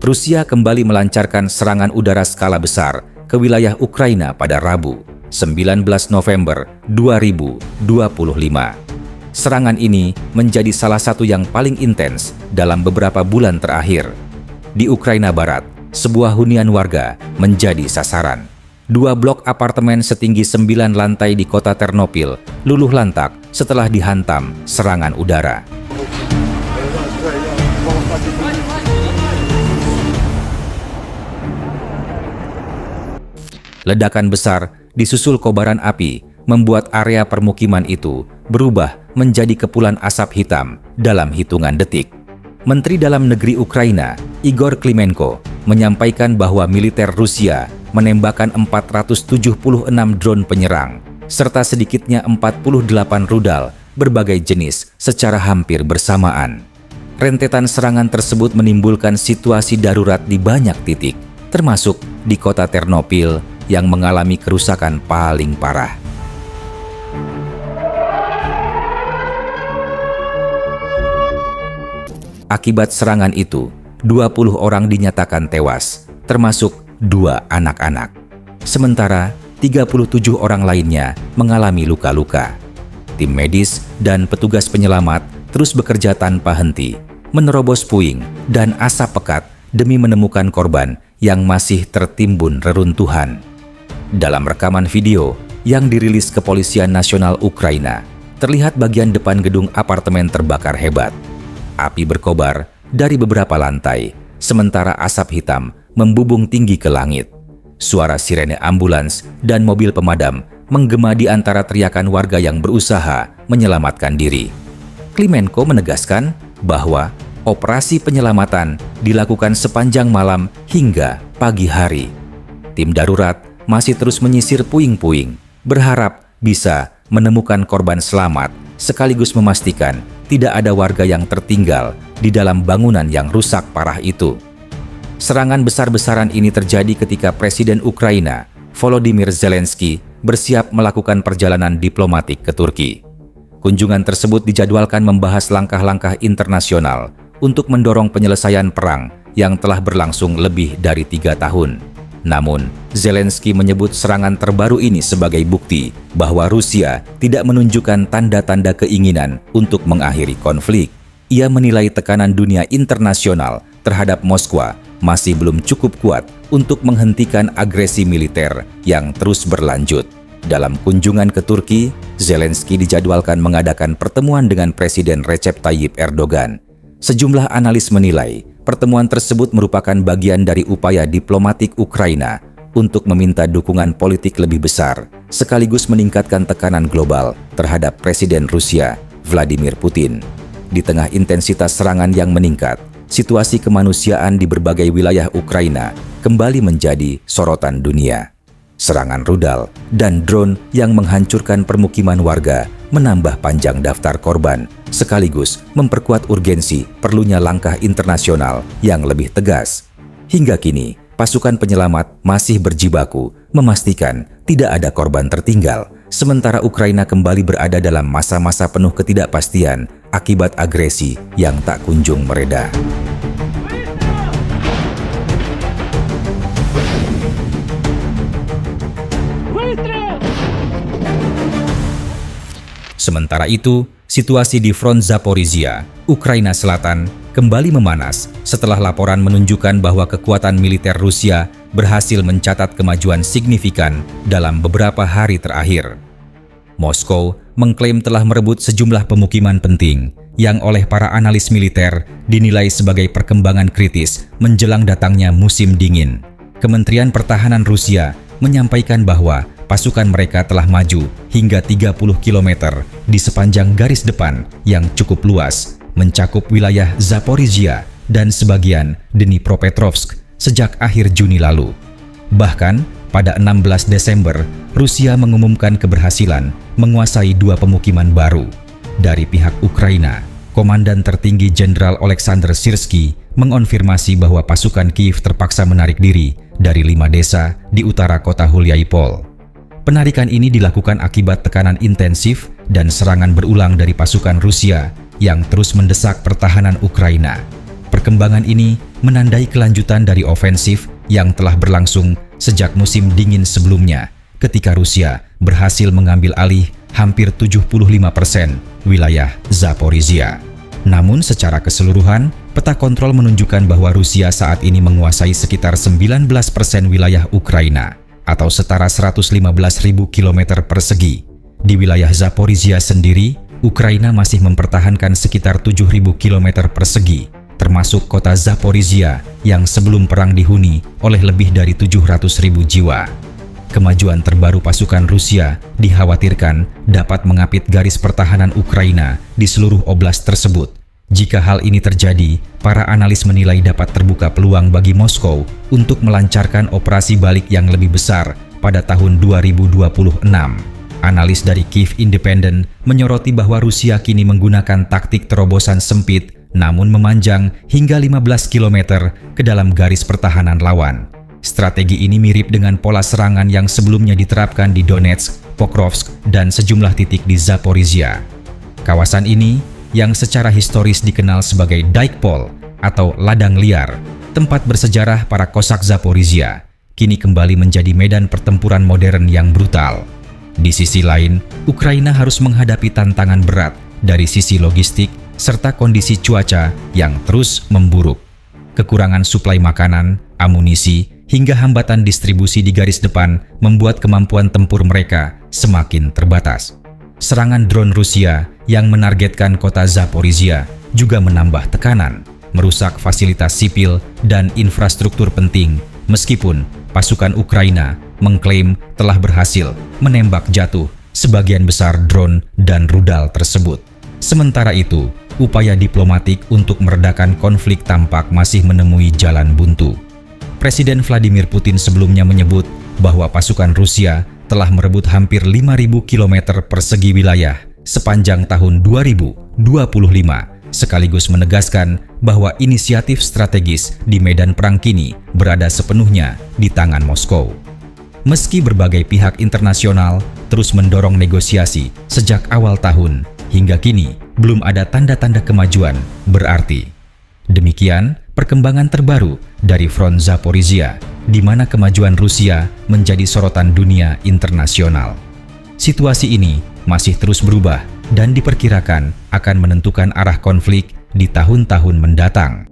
Rusia kembali melancarkan serangan udara skala besar ke wilayah Ukraina pada Rabu, 19 November 2025. Serangan ini menjadi salah satu yang paling intens dalam beberapa bulan terakhir. Di Ukraina Barat, sebuah hunian warga menjadi sasaran. 2 blok apartemen setinggi 9 lantai di kota Ternopil luluh lantak setelah dihantam serangan udara. Ledakan besar disusul kobaran api membuat area permukiman itu berubah menjadi kepulan asap hitam dalam hitungan detik. Menteri Dalam Negeri Ukraina, Igor Klimenko, menyampaikan bahwa militer Rusia menembakkan 476 drone penyerang, serta sedikitnya 48 rudal berbagai jenis secara hampir bersamaan. Rentetan serangan tersebut menimbulkan situasi darurat di banyak titik, termasuk di kota Ternopil yang mengalami kerusakan paling parah. Akibat serangan itu, 20 orang dinyatakan tewas, termasuk 2 anak-anak. Sementara 37 orang lainnya mengalami luka-luka. Tim medis dan petugas penyelamat terus bekerja tanpa henti, menerobos puing dan asap pekat demi menemukan korban yang masih tertimbun reruntuhan. Dalam rekaman video yang dirilis Kepolisian Nasional Ukraina, terlihat bagian depan gedung apartemen terbakar hebat. Api berkobar dari beberapa lantai, sementara asap hitam membubung tinggi ke langit. Suara sirene ambulans dan mobil pemadam menggema di antara teriakan warga yang berusaha menyelamatkan diri. Klimenko menegaskan bahwa operasi penyelamatan dilakukan sepanjang malam hingga pagi hari. Tim darurat masih terus menyisir puing-puing, berharap bisa menemukan korban selamat sekaligus memastikan tidak ada warga yang tertinggal di dalam bangunan yang rusak parah itu. Serangan besar-besaran ini terjadi ketika Presiden Ukraina, Volodymyr Zelensky, bersiap melakukan perjalanan diplomatik ke Turki. Kunjungan tersebut dijadwalkan membahas langkah-langkah internasional untuk mendorong penyelesaian perang yang telah berlangsung lebih dari 3 tahun. Namun, Zelensky menyebut serangan terbaru ini sebagai bukti bahwa Rusia tidak menunjukkan tanda-tanda keinginan untuk mengakhiri konflik. Ia menilai tekanan dunia internasional terhadap Moskwa masih belum cukup kuat untuk menghentikan agresi militer yang terus berlanjut. Dalam kunjungan ke Turki, Zelensky dijadwalkan mengadakan pertemuan dengan Presiden Recep Tayyip Erdogan. Sejumlah analis menilai pertemuan tersebut merupakan bagian dari upaya diplomatik Ukraina untuk meminta dukungan politik lebih besar, sekaligus meningkatkan tekanan global terhadap Presiden Rusia, Vladimir Putin. Di tengah intensitas serangan yang meningkat, situasi kemanusiaan di berbagai wilayah Ukraina kembali menjadi sorotan dunia. Serangan rudal dan drone yang menghancurkan permukiman warga menambah panjang daftar korban, sekaligus memperkuat urgensi perlunya langkah internasional yang lebih tegas. Hingga kini, pasukan penyelamat masih berjibaku memastikan tidak ada korban tertinggal, sementara Ukraina kembali berada dalam masa-masa penuh ketidakpastian akibat agresi yang tak kunjung mereda. Sementara itu, situasi di front Zaporizhia, Ukraina Selatan, kembali memanas setelah laporan menunjukkan bahwa kekuatan militer Rusia berhasil mencatat kemajuan signifikan dalam beberapa hari terakhir. Moskow mengklaim telah merebut sejumlah pemukiman penting yang oleh para analis militer dinilai sebagai perkembangan kritis menjelang datangnya musim dingin. Kementerian Pertahanan Rusia menyampaikan bahwa pasukan mereka telah maju hingga 30 km di sepanjang garis depan yang cukup luas, mencakup wilayah Zaporizhia dan sebagian Dnipropetrovsk sejak akhir Juni lalu. Bahkan, pada 16 Desember, Rusia mengumumkan keberhasilan menguasai 2 pemukiman baru. Dari pihak Ukraina, Komandan Tertinggi Jenderal Oleksandr Syrsky mengonfirmasi bahwa pasukan Kiev terpaksa menarik diri dari 5 desa di utara kota Hulyaipool. Penarikan ini dilakukan akibat tekanan intensif dan serangan berulang dari pasukan Rusia yang terus mendesak pertahanan Ukraina. Perkembangan ini menandai kelanjutan dari ofensif yang telah berlangsung sejak musim dingin sebelumnya, ketika Rusia berhasil mengambil alih hampir 75% wilayah Zaporizhia. Namun secara keseluruhan, peta kontrol menunjukkan bahwa Rusia saat ini menguasai sekitar 19% wilayah Ukraina, atau setara 115.000 km persegi. Di wilayah Zaporizhia sendiri, Ukraina masih mempertahankan sekitar 7.000 km persegi, termasuk kota Zaporizhia yang sebelum perang dihuni oleh lebih dari 700.000 jiwa. Kemajuan terbaru pasukan Rusia dikhawatirkan dapat mengapit garis pertahanan Ukraina di seluruh oblast tersebut. Jika hal ini terjadi, para analis menilai dapat terbuka peluang bagi Moskow untuk melancarkan operasi balik yang lebih besar pada tahun 2026. Analis dari Kyiv Independent menyoroti bahwa Rusia kini menggunakan taktik terobosan sempit namun memanjang hingga 15 km ke dalam garis pertahanan lawan. Strategi ini mirip dengan pola serangan yang sebelumnya diterapkan di Donetsk, Pokrovsk, dan sejumlah titik di Zaporizhia. Kawasan ini, yang secara historis dikenal sebagai Dikepol atau ladang liar, tempat bersejarah para Kosak Zaporizhia, kini kembali menjadi medan pertempuran modern yang brutal. Di sisi lain, Ukraina harus menghadapi tantangan berat dari sisi logistik serta kondisi cuaca yang terus memburuk. Kekurangan suplai makanan, amunisi, hingga hambatan distribusi di garis depan membuat kemampuan tempur mereka semakin terbatas. Serangan drone Rusia yang menargetkan kota Zaporizhia juga menambah tekanan, merusak fasilitas sipil dan infrastruktur penting, meskipun pasukan Ukraina mengklaim telah berhasil menembak jatuh sebagian besar drone dan rudal tersebut. Sementara itu, upaya diplomatik untuk meredakan konflik tampak masih menemui jalan buntu. Presiden Vladimir Putin sebelumnya menyebut bahwa pasukan Rusia telah merebut hampir 5.000 km persegi wilayah sepanjang tahun 2025, sekaligus menegaskan bahwa inisiatif strategis di medan perang kini berada sepenuhnya di tangan Moskow. Meski berbagai pihak internasional terus mendorong negosiasi sejak awal tahun, hingga kini belum ada tanda-tanda kemajuan berarti. Demikian perkembangan terbaru dari front Zaporizhia, di mana kemajuan Rusia menjadi sorotan dunia internasional. Situasi ini masih terus berubah dan diperkirakan akan menentukan arah konflik di tahun-tahun mendatang.